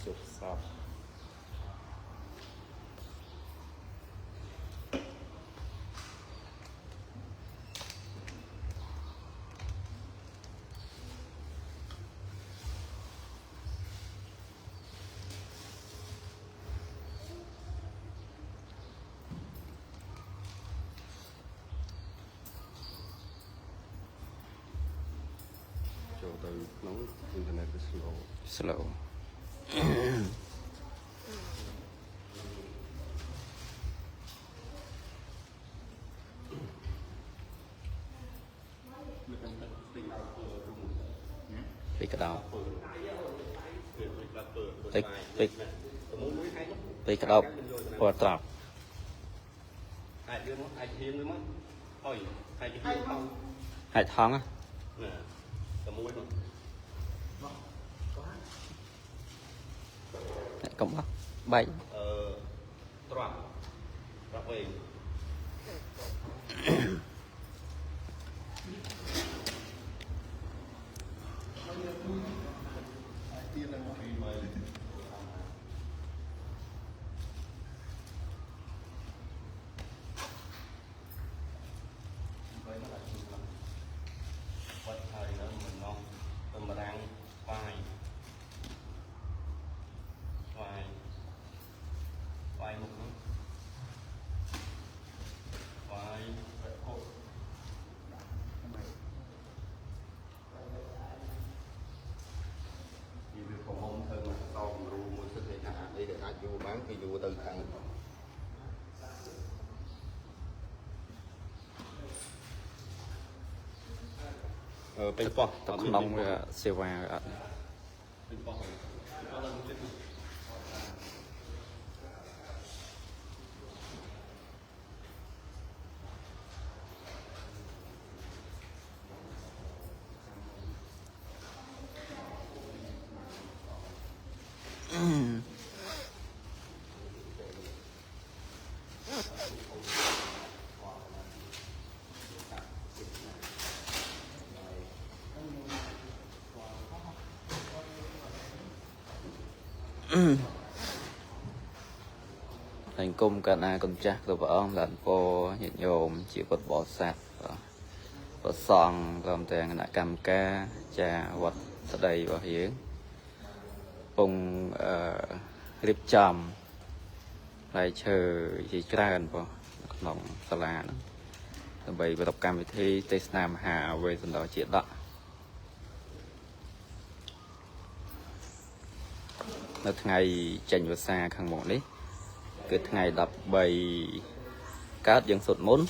จุดซับចូលទៅក្នុងអ៊ីនធឺណិតវា slow ពីកដោពីកដោពណ៌ត្រាប់អាចយើងអាចហៀងទៅមកអុយអាចហៀងអាចថងណាតែមួយកុំបែកត្រាប់វិញយូរបានគឺយូរទៅខាងពេញប៉ោះទៅក្នុងវាសេវាអត់ពេញប៉ោះthành công cả na con chắc rồi vợ ông lần po hiện nhôm chỉ vật bỏ sạt vật sòng làm tiền là cầm ca trà vật ở đây và hiến vùng rịp chầm lại chờ gì ra po nòng sala nó bày tập cam thi test nam hà về phần đó chuyện đó nó ngày chành vào xa khang một đấy cứ ngày đập bày cát dân sụt muốn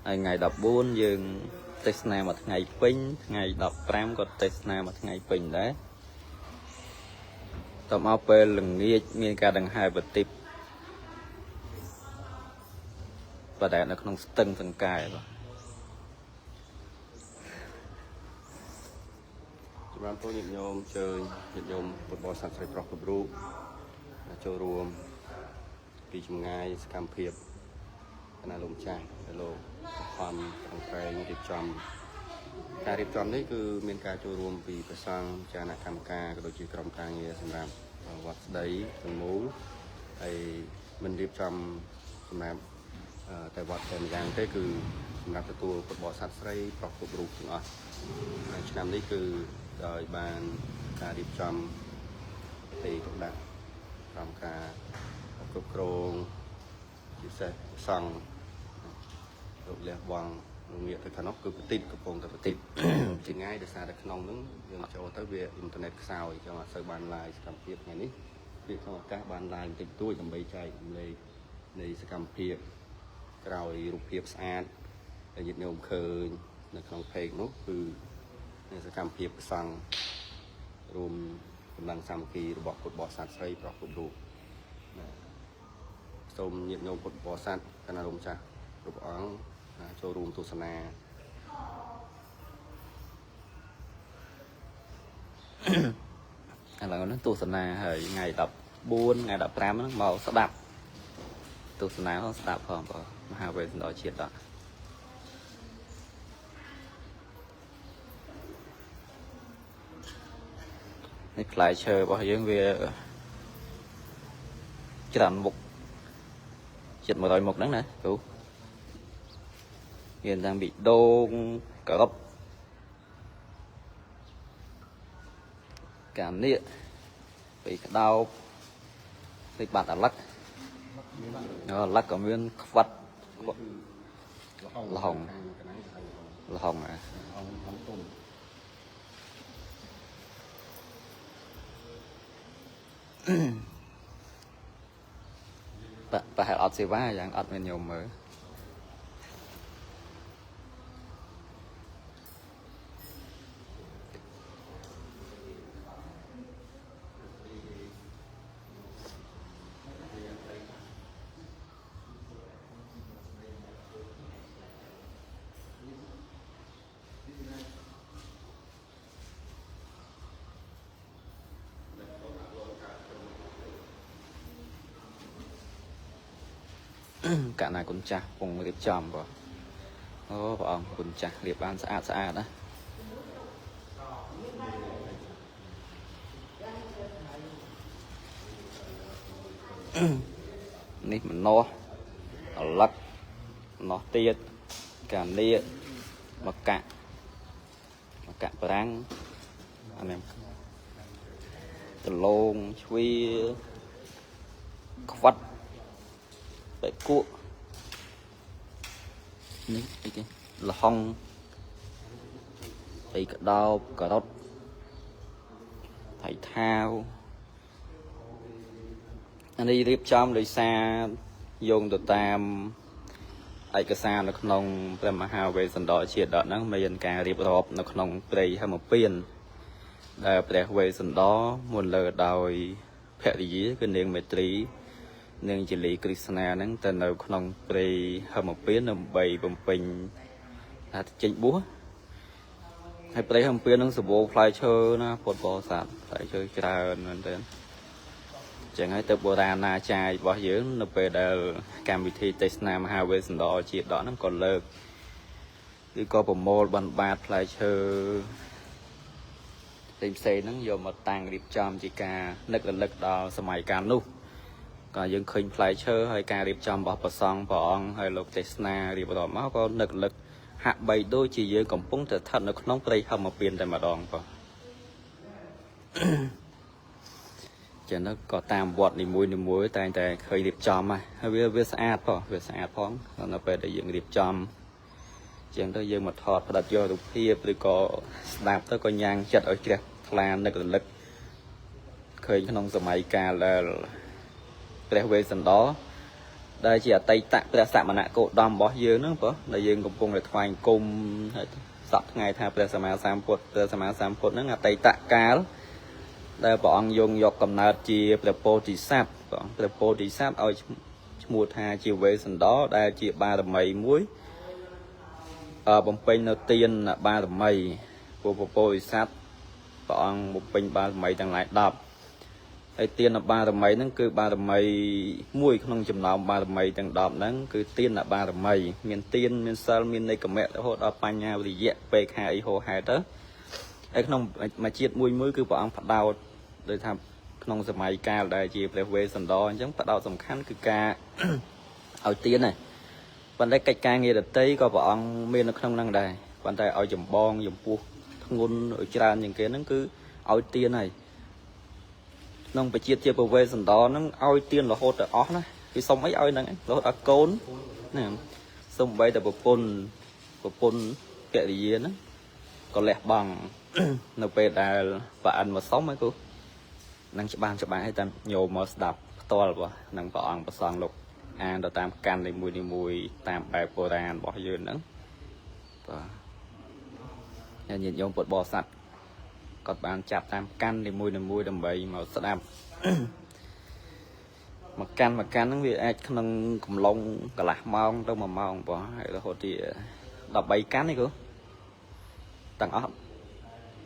ngày đập buôn dương test này một ngày pin ngày đập ram còn test này một ngày pin đấy tầm ap lừng nghe miền ca đằng hai vật tip và đại nó không tân phần cài rồi chúng ta tôi nhận nhôm chơi nhận nhôm một bò sạch sạch rock group chơi rùmពីចម្ងាយសកម្មភាពគណៈលោកចាស់ដែលលោកខំប្រឹងប្រែងរៀបចំការរៀបចំនេះគឺមានការចូលរួមពីប្រសង់ចារកម្មការក៏ដូចជាក្រុមការងារសម្រាប់វត្តស្ដីទាំងមូលហើយមិនរៀបចំសម្រាប់តែវត្តតែម្យ៉ាងទេគឺសម្រាប់ទទួលពុទ្ធបរិស័ទស្រីប្រុសគ្រប់រូបទាំងអស់ឆ្នាំនេះគឺដោយបានការរៀបចំទីទុកដាក់ក្រុមការគ្រប់គ្រងពិសេសសង់លោកលះវងងាកទៅខាងនោះគឺប្រតិទកំពុងតែប្រតិទជាងាយដោយសារតែក្នុងហ្នឹងយើងចូលទៅវាអ៊ីនធឺណិតខ្សោយចឹងអត់សូវបាន live សកម្មភាពថ្ងៃនេះវាក្នុងឱកាសបាន live បន្តិចតួចដើម្បីចែករំលែកនៃសកម្មភាពក្រោយរូបភាពស្អាតដែលញាតិញោមឃើញនៅក្នុង page នោះគឺសកម្មភាពប្រសង់រួមកម្លាំងសាមគ្គីរបស់ពុទ្ធបរិស័ទស្រីប្រុសគ្រប់រូបសូមញាតិញោមពុទ្ធបរិស័ទគណៈលោកចាស់គ្រប់អង្គចូលរួមទស្សនាឥឡូវហ្នឹងទស្សនាហើយថ្ងៃ14ថ្ងៃ15ហ្នឹងមកស្ដាប់ទស្សនាផងស្ដាប់ផងបងមហាវេទនជាតិដល់នេះផ្លែឈើរបស់យើងវា tràn mục chật một rồi một đó nè cũ hiện đang bị đôn cả gốc cả nịa bị đau bị bạt ở lắc lắc ở nguyên vắt là hồng à bà hãy ọt xì vá dạng ọt bên nhiều mới cả này cũng chặt cùng liệp chòm vào ô vợ ông cũng chặt liệp ăn xã đó nít mình no lắc nó tiết cả nia mà cạn răng anh em từ lông chui vắt bể cuộn ní là hông bị cả đau cả đốt thể thao anh đi tiếp trong đời xa dùng từ tam ai cái xa nó không làm mà hào về sân đỏ triệt đợt nó mình cả điệp rộp nó không play hay một pin để về sân đó một lời đòi phép gì cái niềng mệt trí nên chỉ lý Krishna nắng tên nào không play hay một pin nó bày bầm pin là chỉnh búa hay play hay một pin nó sụp bộ fly chơi nó phốt bò sạt phải chơi ra nên đến chẳng hay tập bộ đàn na chai bỏ dưới nó về đều cam vị thi test nam hai về sân đỏ chỉ đó nó còn lợt đi có bộ môn bàn bát lại chơi tìm xe nó vô một tàng điệp chom chỉ cả lực đó sớm mai cam luôn còn những khinh lại chơi hay cả điệp chom bỏ song bỏ on hay lục test na điệp đó máu có lực hạ bay đôi chỉ dưới cổng phúng thật thật nó nóng play không một pin tại mà đòn vào cho nó có tam vọt đi muối tại khơi điệp chom mà hay về sạch phong nó về để dựng điệp chom chẳng tới dương mà thọt đặt vô được hiệp thì có đạp tới có nhang chặt ở kia là lực khơi cái nông sầm mai ca là để về sân đó đây chỉ là tay tạm để sạm mà nạ cổ đom bỏ dương nữa bữa là dương cùng cùng để thoại cùng sắp ngày thà để sắm phốt nó là tay tạ cá đây bọn dùng dọc cầm nát chia prepo sáp ở mua tha chiều về sân đó đây chỉ 3 là mấy muối bông pin nó tiên là 3 là mấy prepo sáp bọn một pin 3 là mấy đang lại đập hay tiên là 3 là mấy nó cứ 3 là mấy muối không chùm nào 3 là mấy đang đập nó cứ tiên là 3 là mấy miền tiên miền sao miền này cầm mẹ đã hốt ở pan nhau thì dẹp pk hồ hai đó ấy không mà chiết muối cứ bọn phát đau để tham không sớm mai ca đại chỉ để về sân đó giống phát đau tầm khăn cứ ca ở tiên này bạn đây cách ca nghe được tây có bọn miền nó không năng đài bạn tay ở chùm bon chùm pu ngôn ở tràn những cái nó cứ ở tiên này nông phải chiết chia về sân đó nó ao tiên là hốt ở ó này cái sông ấy ao năng nó ở côn nè sông bay tại bộ pôn kệ gì nó có lẽ bằng nó về đà và ăn mà sống mấy cô năng cho bạn hay tam nhiều mà đạp to là năng bỏ ăn và sang lục ăn tam can để mùi tam bài bồ đàn bỏ dưa nữa và nhìn giống bột bò sạch còn bạn chạp tam can để mùi đầm bầy màu sạch đam mà can nó bị ai không cùng lông cả lạc mong đâu mà mong bỏ hay là hồ thì đập bầy can này cô tăng ốc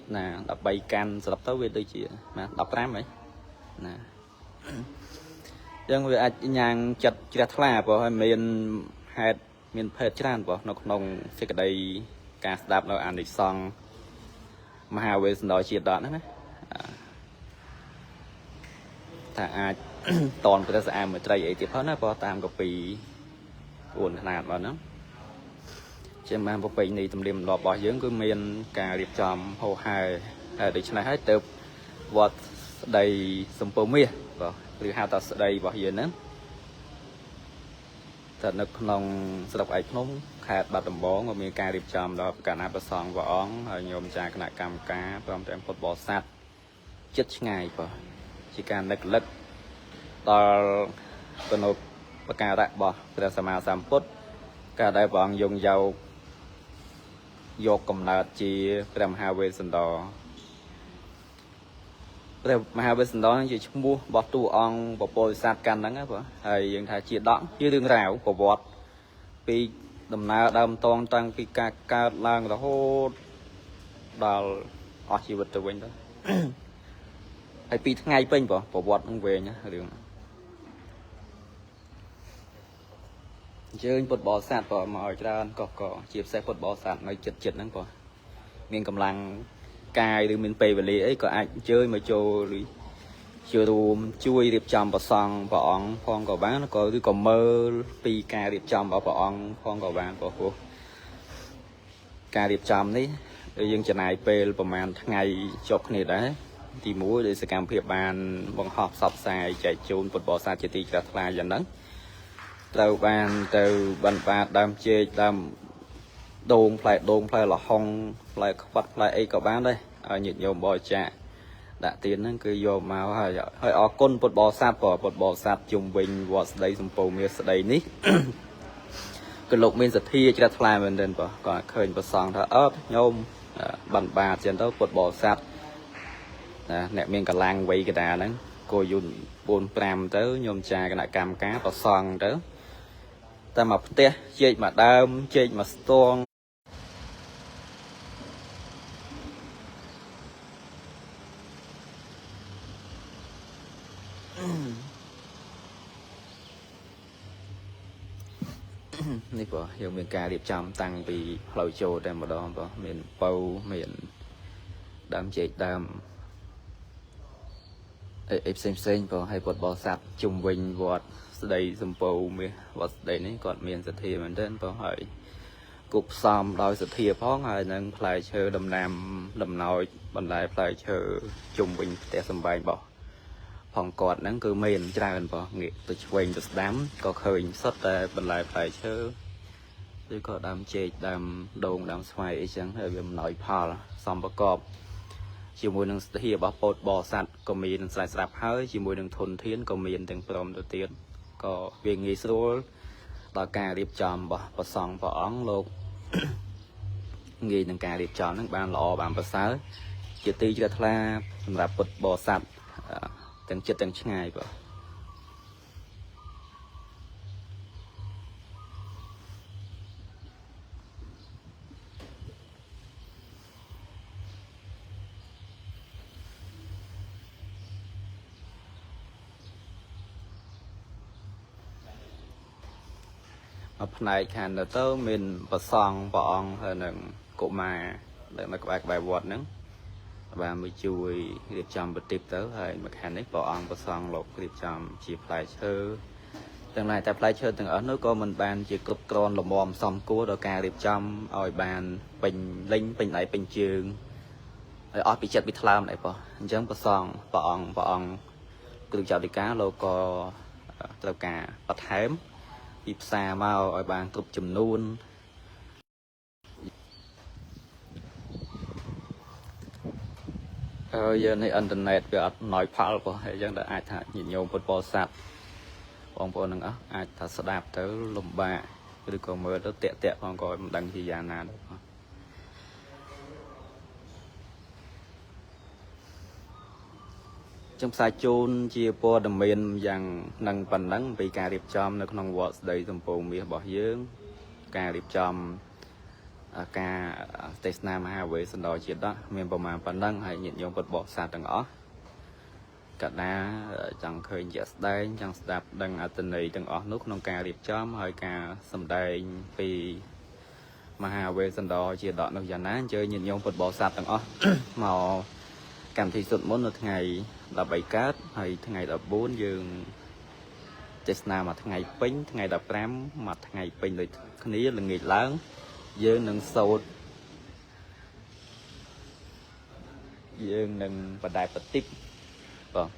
nè đập bay can sập tới về đây chị mà đập ram vậy nè dân về nhang chặt chặt là bỏ miền hạt miền phết chăn bỏ nó nông sẽ cái đây cá đạp nó ăn được xong mà hào về đòi chiết đợt nữa ថាអាច តនព្រះស្អាតមួយត្រីអីទៀតផងណាព្រោះតាមកពី4ຂະຫນាតមកហ្នឹងជាបានប្រពៃណីទំនៀមទម្លាប់របស់យើងគឺមានការរៀបចំហោហែហើយដូច្នេះហើយទៅវត្តស្ដីសំពៅមាសបាទឬហៅថាស្ដីរបស់យើងហ្នឹងតែនៅក្នុងស្រុកឯកភ្នំខេត្តបាត់ដំបងក៏មានការរៀបចំដល់គណៈប្រសង់ព្រះអង្គហើយញោមចាគណៈកម្មការព្រមទាំងពុទ្ធបរិស័ទចិត្តឆ្ងាយបាទជាការនឹករលឹកដល់គណោបការៈរបស់ព្រះសម្មាសម្ពុទ្ធការដែលព្រះអង្គយកកំណើតជាព្រះមហាវេស្សន្តរព្រះមហាវេស្សន្តរជាឈ្មោះរបស់តួអង្គពពុទ្ធសាសកាន់ហ្នឹងណាបងហើយយើងថាជាដកជារឿងរ៉ាវប្រវត្តិពីដំណើរដើមតងតាំងពីការកើតឡើងរហូតដល់អស់ជីវិតទៅវិញទៅហើយ2ថ្ងៃពេញបងប្រវត្តិហ្នឹងវែងណារឿងអញ្ជើញពុទ្ធបរិស័ទបងមកឲ្យច្រើនក៏ជាពិសេសពុទ្ធបរិស័ទនៅចិត្តហ្នឹងបងមានកម្លាំងកាយឬមានពេលវេលាអីក៏អាចអញ្ជើញមកចូលឬចូលរួមជួយរៀបចំប្រសង់ព្រះអង្គផងក៏បានក៏ឬក៏មើលពីការរៀបចំរបស់ព្រះអង្គផងក៏បានព្រោះការរៀបចំនេះយើងចំណាយពេលប្រហែលថ្ងៃចុះគ្នាដែរទី1ដោយសកម្មភាពបានបង្ហោះផ្សព្វផ្សាយចែកជូនពុទ្ធបរិស័ទជាទីជ្រះថ្លាយ៉ាងហ្នឹងត្រូវបានទៅបណ្ឌបាតដើមជែកដើមដូងផ្លែលហុងផ្លែខ្វិតផ្លែអីក៏បានដែរឲ្យញាតិញោមបរិច្ចាគដាក់ទានហ្នឹងគឺយកមកហើយអរគុណពុទ្ធបរិស័ទពុទ្ធបរិស័ទជុំវិញវត្តស្ដីសំពៅមាសស្ដីនេះគឺលោកមានសទ្ធាជ្រះថ្លាមែនទែនបងក៏ឃើញប្រសងថាអត់ញោមបណ្ឌបាតចឹងទៅពុទ្ធបរិស័ទអ្នកមានកម្លាំងវ័យកដាហ្នឹងគោយុន4 5ទៅញោមចាគណៈកម្មការប្រសងទៅតែមកផ្ទះជែកមកដើមជែកមកស្ទងនេះបងយើងមានការរៀបចំតាំងពីផ្លូវចូលតែម្ដងបងមានពៅមានដើមជែកដើមអីផ្សេងបងឲ្យពុទ្ធបរិស័ទជុំវិញវត្តស្ដីសំពៅមាសវត្តស្ដីនេះគាត់មានសទ្ធាមែនទែនបងហើយគប់ផ្សំដោយសទ្ធាផងហើយនឹងផ្លែឈើដំណាំដំណោចបន្លែផ្លែឈើជុំវិញផ្ទះសម្បែងបងផងគាត់ហ្នឹងគឺមានច្រើនបងងាកទៅឆ្វេងទៅស្ដាំក៏ឃើញសុទ្ធតែបន្លែផ្លែឈើឬក៏ដើមចេកដើមដូងដើមស្វាយអីចឹងហើយវាអំណោយផលសំប្រកបជាមួយនឹងសទ្ធារបស់ពុទ្ធបរិស័ទក៏មានស្រេចស្រាប់ហើយជាមួយនឹងធនធានក៏មានទាំងព្រមទៅទៀតក៏វាងាយស្រួលដល់ការរៀបចំរបស់ព្រះសង្ឃព្រះអង្គលោកងាយនឹងការរៀបចំហ្នឹងបានល្អបានប្រសើរជាទីជ្រះថ្លាសម្រាប់ពុទ្ធបរិស័ទទាំងចិត្តទាំងឆ្ងាយបងផ្នែកខាងទៅមានប្រសង់ព្រះអង្គហើយនឹងកុមារដែលនៅក្បែរវត្តហ្នឹងបានមកជួយរៀបចំបន្ទាប់ទៅហើយមកខាងនេះព្រះអង្គប្រសង់លោករៀបចំជាផ្លែឈើទាំងឡាយតែផ្លែឈើទាំងអស់នោះក៏មិនបានជាគ្រប់គ្រាន់លំមសំគួរដល់ការរៀបចំឲ្យបានពេញលេញពេញដៃពេញជើងហើយអស់ពីចិត្តពីថ្លើមដែរបងអញ្ចឹងប្រសង់ព្រះអង្គគ្រូចៅដីកាលោកក៏ត្រូវការបន្ថែមពីផ្សារមកឲ្យបានគ្រប់ចំនួនយើងនេះអ៊ីនធឺណិតវាអត់ណយផលប៉ុហើយអញ្ចឹងដែលអាចថាញាតិញោមពុទ្ធបរិស័ទបងប្អូននឹងអាចថាស្ដាប់ទៅលំបាកឬក៏មើលទៅតាក់ផងក៏មិនដឹងជាយ៉ាងណាដែរបងខ្ញុំផ្សាយជូនជាព័ត៌មានយ៉ាងនឹងប៉ុណ្ណឹងពីការរៀបចំនៅក្នុងវត្តស្ដីសំពៅមាសរបស់យើងការរៀបចំការទេសនាមហាវេស្សន្តរជាតិមានប្រមាណប៉ុណ្ណឹងហើយញាតិញោមពុទ្ធបរិស័ទទាំងអស់កដាចង់ឃើញជាក់ស្ដែងចង់ស្ដាប់ដឹងអត្ថន័យទាំងអស់នោះក្នុងការរៀបចំហើយការសម្ដែងពីមហាវេស្សន្តរជាតិនោះយ៉ាងណាអញ្ជើញញាតិញោមពុទ្ធបរិស័ទទាំងអស់មក កម្មវិធីសុទ្ធមុននៅថ្ងៃ13កើតហើយថ្ងៃ14យើងទេសនាមួយថ្ងៃពេញថ្ងៃ15មួយថ្ងៃពេញដូចគ្នាល្ងាចឡើងយើងនឹងសូត្រយើងនឹងបដែបតិបបង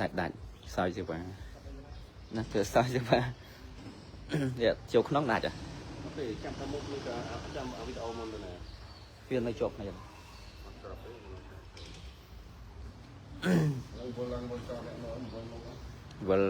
ដាច់សើចសិបាទណាគឺសើចសិបាទនេះចូលក្នុងដាច់អ្ហ៎ ពេលចាំតាមមុខនេះក៏ចាំវីដេអូមុនទៅណា វានៅជាប់គ្នា វិល